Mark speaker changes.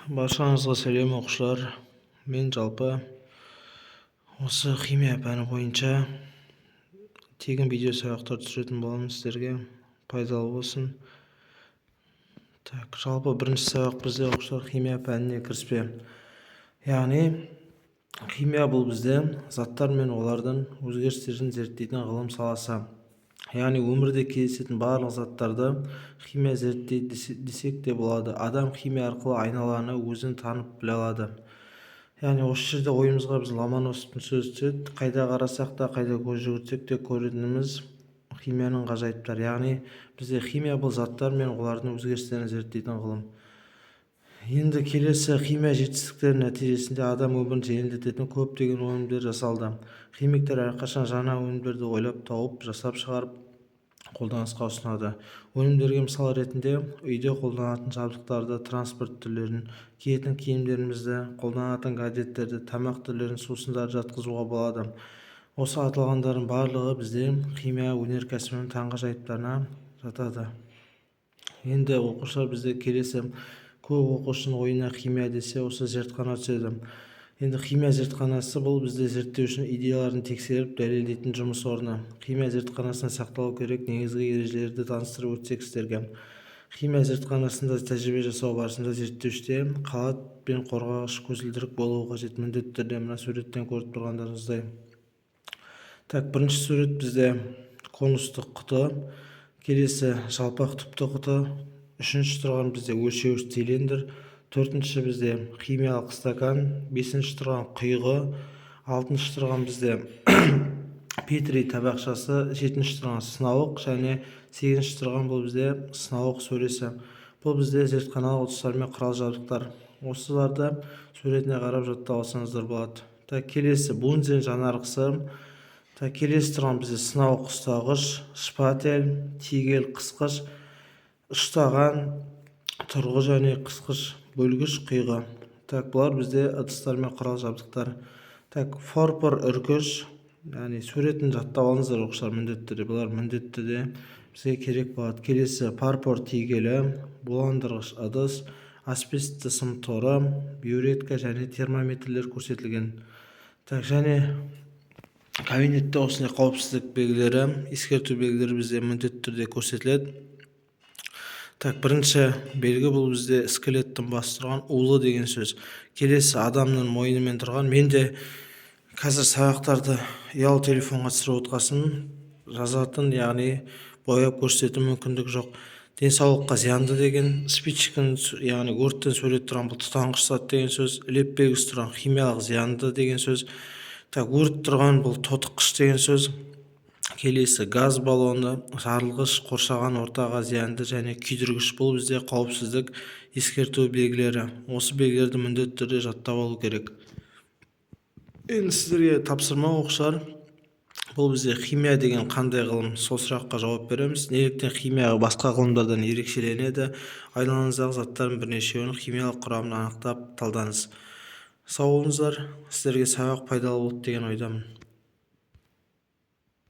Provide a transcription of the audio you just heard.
Speaker 1: Баршаңызға сәлем оқушылар. Мен жалпы осы химия пәні бойынша тегін видео сабақтар түсіретін боламын, сіздерге пайдалы болсын. Жалпы бірінші сабақ бізде оқушылар химия пәніне кіріспе. Яғни химия бұл бізде заттар мен олардың өзгерістерін зерттейтін ғылым саласы. Яғни өмірде кездесетін барлық заттарды химия зерттейді десек те болады. Адам химия арқылы айналаны өзін танып біле алады. Яғни осы жерде ойымызға біз Ломоносовтың сөзі түседі. Қайда қарасақ та, қайда көз жүгіртсек те көретініміз химияның ғажайыптары. Яғни бізде химия бұл заттар мен олардың өзгерістерін зерттейтін ғылым. Енді келесі химия жетістіктерінің нәтижесінде адам өмірін жеңілдететін көптеген өнімдер жасалды. Химиктер әрқашан жаңа өнімдерді ойлап тауып, жасап шығарып қолданысқа ұсынады. Өнімдерге мысал ретінде үйде қолданатын жабдықтарды, транспорт түрлерін, киетін киімдерімізді, қолданатын гаджеттерді, тамақ түрлерін, сусындарды жатқызуға болады. Осы аталғандардың барлығы бізде химия өнеркәсібінің таңғажайыптарына жатады. Енді оқушылар бізде келесі көп оқушының ойына химия десе осы зертхана түседі. Енді химия зертханасы бұл бізде зерттеу үшін идеяларын тексеріп дәлелдейтін жұмыс орны. Химия зертханасында сақталу керек негізгі ережелерді таныстырып өтсек сіздерге. Химия зертханасында тәжірибе жасау барысында зерттеушіде қалат пен қорғағыш көзілдірік болуы қажет. Міндетті түрде мына суреттен көріп тұрғандарыңыздай. Бірінші сурет бізде конустық құты, келесі жалпақ түпті құты, үшінші тұрған бізде өлшеуіш цилиндр, төртінші бізде химиялық стакан, бесінші тұрған құйғы, алтыншы тұрған бізде Петри табақшасы, жетінші тұрған сынауық және сегізінші тұрған бұл бізде сынауық сөресі. Бұл бізде зертханалық ыдыстар мен құрал жабдықтар. Осыларды суретіне қарап жаттап алсаңыздар болады. Келесі бунзен жанарғысы, келесі тұрған бізде сынауық ұстағыш, шпатель, тигел қысқыш, ұштаған тұрғы және қысқыш, бөлгіш құйғы. Бұлар бізде ыдыстар мен құрал жабдықтар. Форпор үркіш, яғни суретін жаттап алыңыздар оқушылар міндетті түрде. Бұлар міндетті түрде бізге керек болады. Келесі парпор тигелі, буландырғыш ыдыс, асбесті сым торы, биуретка және термометрлер көрсетілген. Және кабинетте осындай қауіпсіздік белгілері, ескерту белгілері бізде міндетті түрде көрсетіледі. Бірінші белгі бұл бізде скелеттің басы тұрған улы деген сөз. Келесі адамның мойнымен тұрған. Мен де қазір сабақтарды ұялы телефонға түсіріп отқасын жазатын, яғни бояп көрсету мүмкіндік жоқ. Денсаулыққа зиянды деген, спичканың яғни өрттен сурет тұрған бұл тұтанғыш зат деген сөз, леп белгісі тұрған химиялық зиянды деген сөз, өрт тұрған бұл тотыққыш деген сөз. Келесі газ баллоны, жарылғыш, қоршаған ортаға зиянды және күйдіргіш. Бұл бізде қауіпсіздік ескерту белгілері. Осы белгілерді міндетті түрде жаттап алу керек. Енді сіздерге тапсырма оқушылар. Бұл бізде химия деген қандай ғылым? Сол сұраққа жауап береміз. Неліктен химия басқа ғылымдардан ерекшеленеді? Айналаңыздағы заттардың бірнешеуінің химиялық құрамын анықтап талдаңыз. Сау болыңыздар. Сіздерге сабақ пайдалы болды деген ойдамын.